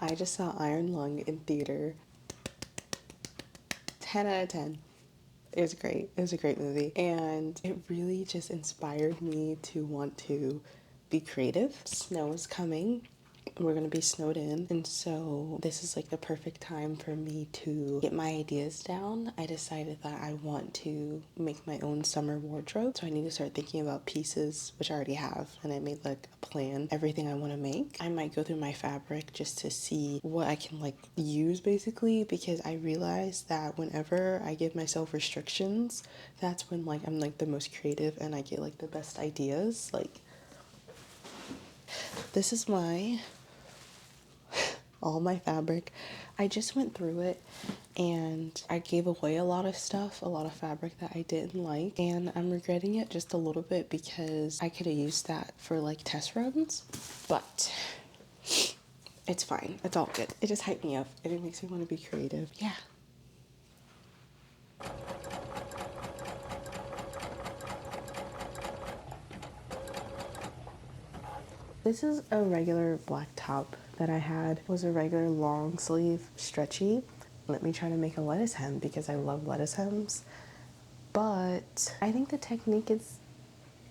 I just saw Iron Lung in theater. 10 out of 10. It was great. It was a great movie. And it really just inspired me to want to be creative. Snow is coming. We're gonna be snowed in, and so this is like the perfect time for me to get my ideas down. I decided that I want to make my own summer wardrobe, so I need to start thinking about pieces, which I already have, and I made like a plan, everything I want to make. I might go through my fabric just to see what I can like use basically, because I realize that whenever I give myself restrictions, that's when like I'm like the most creative and I get like the best ideas. Like, this is all my fabric. I just went through it and I gave away a lot of stuff, a lot of fabric that I didn't like, and I'm regretting it just a little bit because I could have used that for like test runs, but it's fine. It's all good. It just hyped me up and it makes me want to be creative. Yeah. This is a regular black top that I had. It was a regular long sleeve stretchy. Let me try to make a lettuce hem because I love lettuce hems. But I think the technique is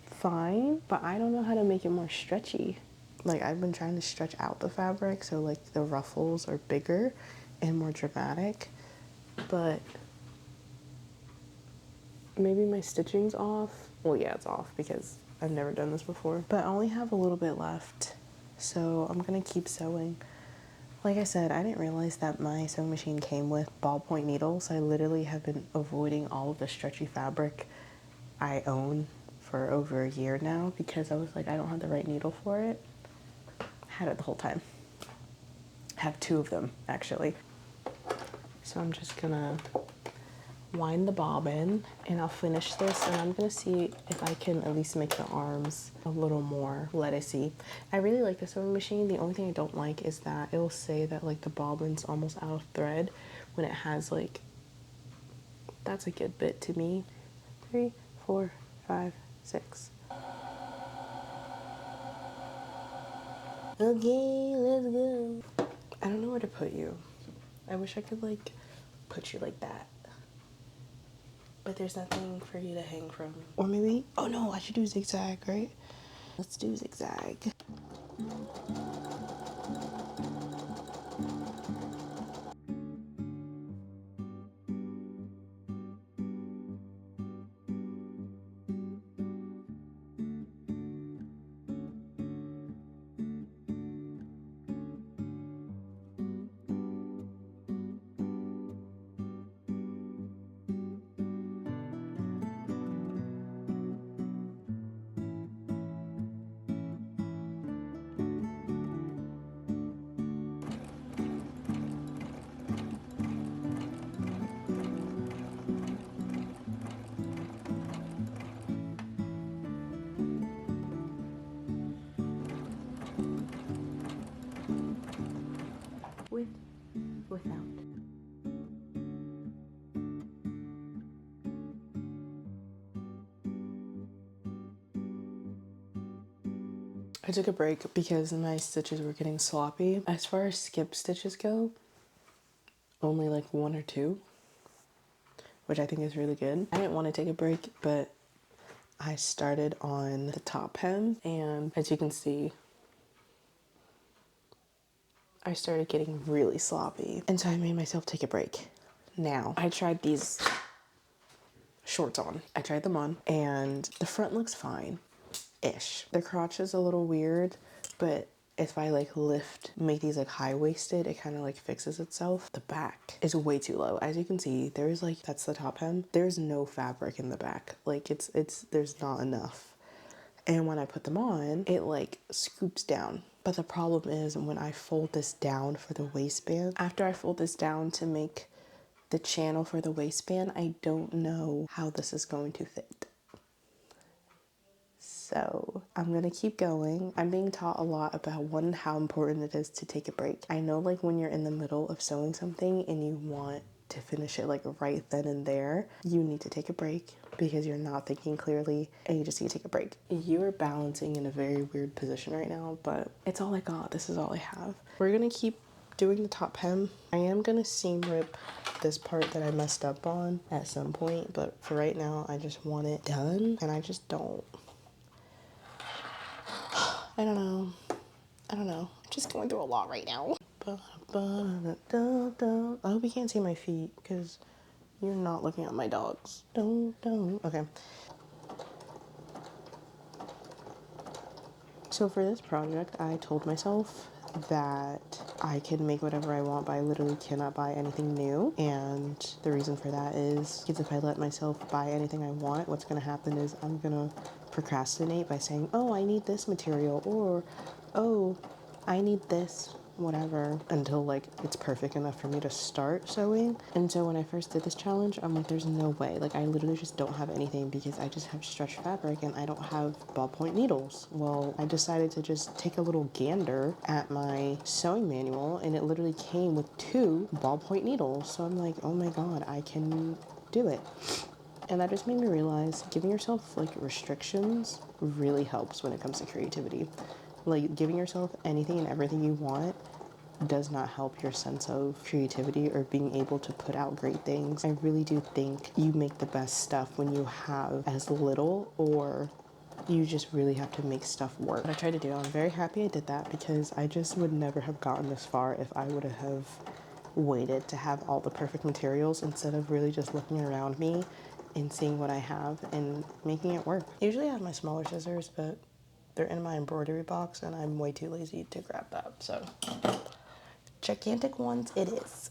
fine, but I don't know how to make it more stretchy. Like, I've been trying to stretch out the fabric so like the ruffles are bigger and more dramatic, but maybe my stitching's off. Well, yeah, it's off because I've never done this before, but I only have a little bit left, so I'm gonna keep sewing. Like I said, I didn't realize that my sewing machine came with ballpoint needles. I literally have been avoiding all of the stretchy fabric I own for over a year now because I was like, I don't have the right needle for it. I had it the whole time. I have two of them, actually. So I'm just gonna wind the bobbin and I'll finish this, and I'm gonna see if I can at least make the arms a little more lettucey. I really like the sewing machine. The only thing I don't like is that it will say that like the bobbin's almost out of thread when it has like, that's a good bit to me. 3, 4, 5, 6. Okay, let's go. I don't know where to put you. I wish I could like put you like that, but there's nothing for you to hang from. Or maybe, oh no, I should do zigzag, right? Let's do zigzag. With, without. I took a break because my stitches were getting sloppy. As far as skip stitches go, only like 1 or 2, which I think is really good. I didn't want to take a break, but I started on the top hem, and as you can see, I started getting really sloppy, and so I made myself take a break. Now, I tried these shorts on. I tried them on, and the front looks fine-ish. The crotch is a little weird, but if I like make these like high-waisted, it kind of like fixes itself. The back is way too low. As you can see, there's like, that's the top hem. There's no fabric in the back. Like there's not enough. And when I put them on, it like scoops down. But the problem is when I fold this down for the waistband, after I fold this down to make the channel for the waistband, I don't know how this is going to fit. So I'm gonna keep going. I'm being taught a lot about how important it is to take a break. I know like when you're in the middle of sewing something and you want to finish it like right then and there, you need to take a break because you're not thinking clearly and you just need to take a break. You are balancing in a very weird position right now, but it's all I got. This is all I have. We're gonna keep doing the top hem. I am gonna seam rip this part that I messed up on at some point, but for right now I just want it done, and I just don't, I don't know, I'm just going through a lot right now. I hope you can't see my feet because you're not looking at my dogs. Okay. So for this project, I told myself that I can make whatever I want, but I literally cannot buy anything new. And the reason for that is because if I let myself buy anything I want, what's going to happen is I'm going to procrastinate by saying, oh, I need this material, or oh, I need this, whatever, until like it's perfect enough for me to start sewing. And so when I first did this challenge, I'm like, there's no way. Like, I literally just don't have anything because I just have stretch fabric and I don't have ballpoint needles. Well, I decided to just take a little gander at my sewing manual, and it literally came with 2 ballpoint needles. So I'm like, oh my god, I can do it. And that just made me realize giving yourself like restrictions really helps when it comes to creativity. Like, giving yourself anything and everything you want does not help your sense of creativity or being able to put out great things. I really do think you make the best stuff when you have as little, or you just really have to make stuff work. What I tried to do, I'm very happy I did that because I just would never have gotten this far if I would have waited to have all the perfect materials instead of really just looking around me and seeing what I have and making it work. Usually I have my smaller scissors, but they're in my embroidery box and I'm way too lazy to grab that. So gigantic ones it is.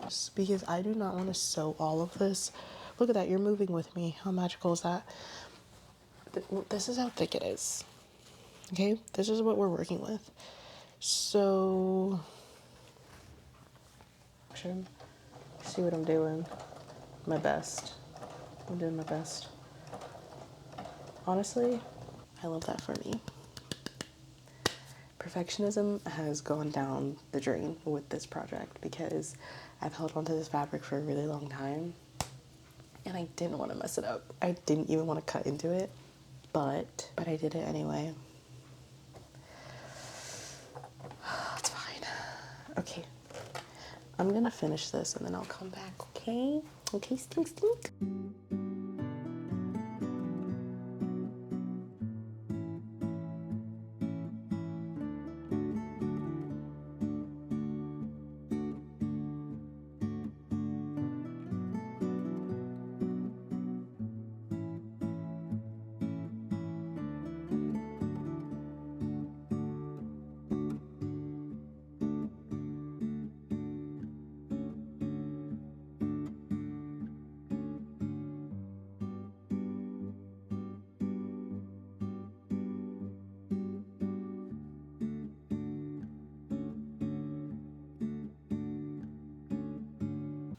Just because I do not want to sew all of this. Look at that, you're moving with me. How magical is that? This is how thick it is. Okay, this is what we're working with. So, see what I'm doing. My best. I'm doing my best. Honestly, I love that for me. Perfectionism has gone down the drain with this project because I've held onto this fabric for a really long time and I didn't want to mess it up. I didn't even want to cut into it, but I did it anyway. It's fine. Okay, I'm gonna finish this and then I'll come back, okay? Okay, stink, stink.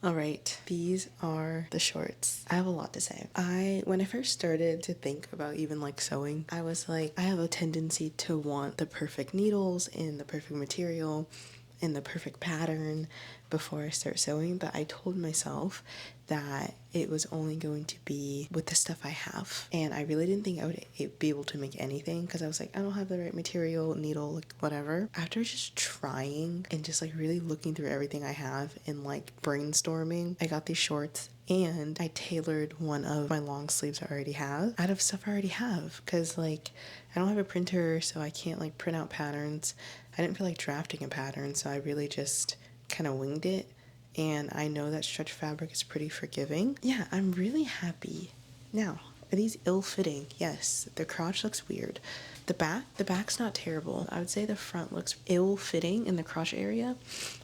All right, these are the shorts. I have a lot to say. When I first started to think about even like sewing, I was like, I have a tendency to want the perfect needles and the perfect material and the perfect pattern before I start sewing, but I told myself that it was only going to be with the stuff I have. And I really didn't think I would be able to make anything because I was like, I don't have the right material, needle, like whatever. After just trying and just like really looking through everything I have and like brainstorming, I got these shorts and I tailored one of my long sleeves I already have out of stuff I already have because like I don't have a printer, so I can't like print out patterns. I didn't feel like drafting a pattern, so I really just kind of winged it. And I know that stretch fabric is pretty forgiving. Yeah, I'm really happy. Now, are these ill-fitting? Yes. The crotch looks weird. The back's not terrible. I would say the front looks ill-fitting in the crotch area.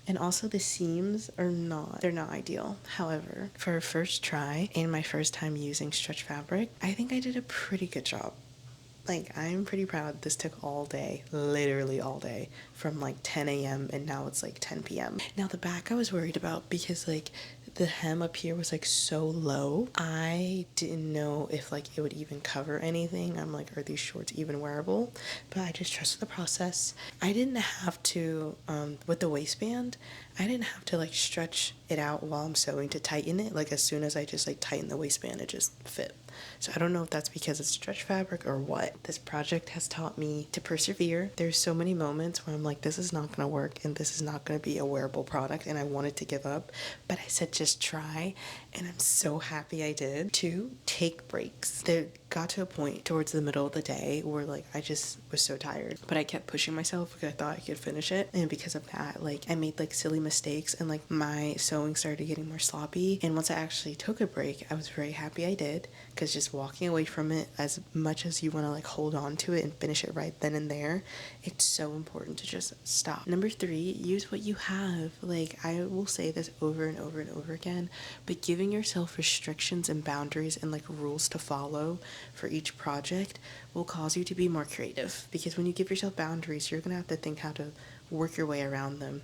And also the seams they're not ideal. However, for a first try and my first time using stretch fabric, I think I did a pretty good job. Like, I'm pretty proud. This took all day, literally all day, from like 10 a.m. and now it's like 10 p.m. Now the back I was worried about because like the hem up here was like so low. I didn't know if like it would even cover anything. I'm like, are these shorts even wearable? But I just trusted the process. I didn't have to, with the waistband, I didn't have to like stretch it out while I'm sewing to tighten it. Like as soon as I just like tighten the waistband, it just fit. So I don't know if that's because it's stretch fabric or what. This project has taught me to persevere. There's so many moments where I'm like, this is not gonna work and this is not gonna be a wearable product, and I wanted to give up, but I said just try, and I'm so happy I did. 2, take breaks. There got to a point towards the middle of the day where like I just was so tired, but I kept pushing myself because I thought I could finish it, and because of that, like I made like silly mistakes and like my sewing started getting more sloppy. And once I actually took a break, I was very happy I did, because just walking away from it, as much as you want to like hold on to it and finish it right then and there, it's so important to just stop. Number 3, use what you have. Like I will say this over and over and over again, but giving yourself restrictions and boundaries and like rules to follow for each project will cause you to be more creative, because when you give yourself boundaries, you're gonna have to think how to work your way around them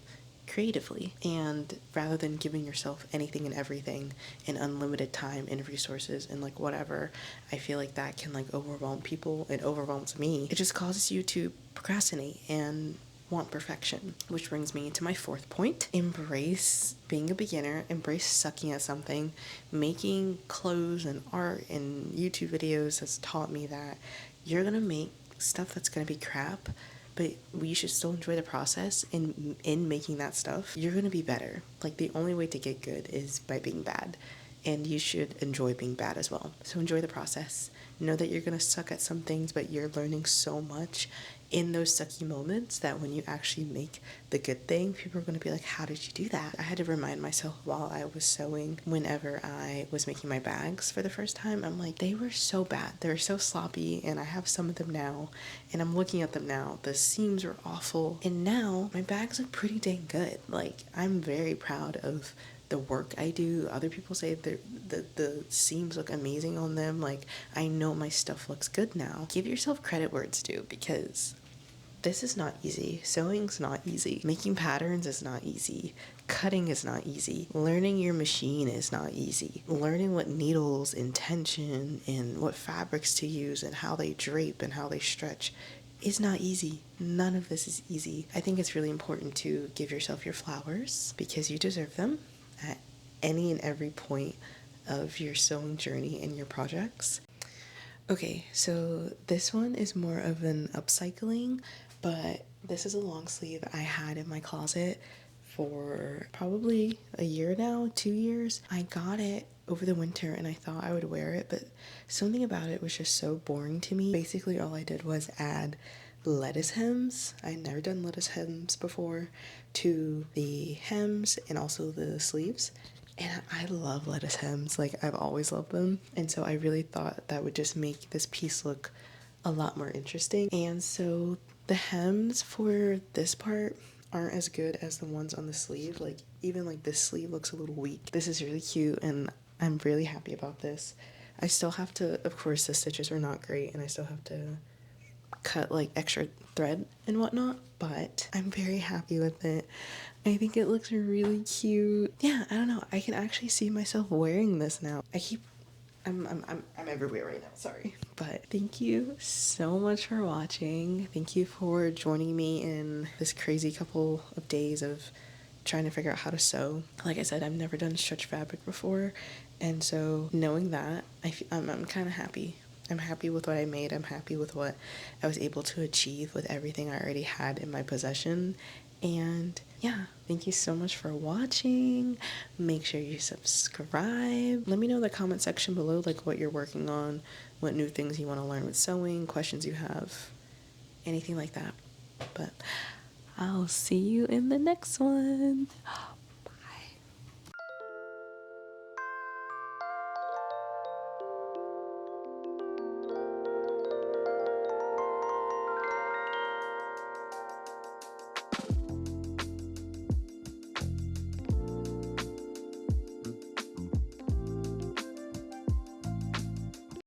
creatively. And rather than giving yourself anything and everything and unlimited time and resources and like whatever, I feel like that can like overwhelm people. It overwhelms me. It just causes you to procrastinate and want perfection. Which brings me to my 4th point. Embrace being a beginner, embrace sucking at something. Making clothes and art and YouTube videos has taught me that you're gonna make stuff that's gonna be crap, but you should still enjoy the process. In making that stuff, you're gonna be better. Like the only way to get good is by being bad, and you should enjoy being bad as well. So enjoy the process. Know that you're gonna suck at some things, but you're learning so much in those sucky moments that when you actually make the good thing, people are gonna be like, how did you do that? I had to remind myself while I was sewing, whenever I was making my bags for the first time, I'm like, they were so bad. They were so sloppy, and I have some of them now, and I'm looking at them now. The seams were awful, and now my bags look pretty dang good. Like, I'm very proud of the work I do. Other people say the seams look amazing on them. Like, I know my stuff looks good now. Give yourself credit where it's due, because this is not easy. Sewing's not easy. Making patterns is not easy. Cutting is not easy. Learning your machine is not easy. Learning what needles and tension and what fabrics to use and how they drape and how they stretch is not easy. None of this is easy. I think it's really important to give yourself your flowers, because you deserve them at any and every point of your sewing journey and your projects. Okay, so this one is more of an upcycling, but this is a long sleeve I had in my closet for probably a year now, 2 years. I got it over the winter and I thought I would wear it, but something about it was just so boring to me. Basically, all I did was add lettuce hems. I had never done lettuce hems before to the hems and also the sleeves. And I love lettuce hems, like I've always loved them. And so I really thought that would just make this piece look a lot more interesting. And so the hems for this part aren't as good as the ones on the sleeve. Like even like this sleeve looks a little weak. This is really cute and I'm really happy about this. I still have to, of course the stitches are not great and I still have to cut like extra thread and whatnot, but I'm very happy with it. I think it looks really cute. Yeah, I don't know. I can actually see myself wearing this now. I'm everywhere right now, sorry. But thank you so much for watching. Thank you for joining me in this crazy couple of days of trying to figure out how to sew. Like I said, I've never done stretch fabric before, and so knowing that, I'm kind of happy. I'm happy with what I made. I'm happy with what I was able to achieve with everything I already had in my possession. And yeah, thank you so much for watching. Make sure you subscribe. Let me know in the comment section below like what you're working on, what new things you want to learn with sewing, questions you have, anything like that. But I'll see you in the next one.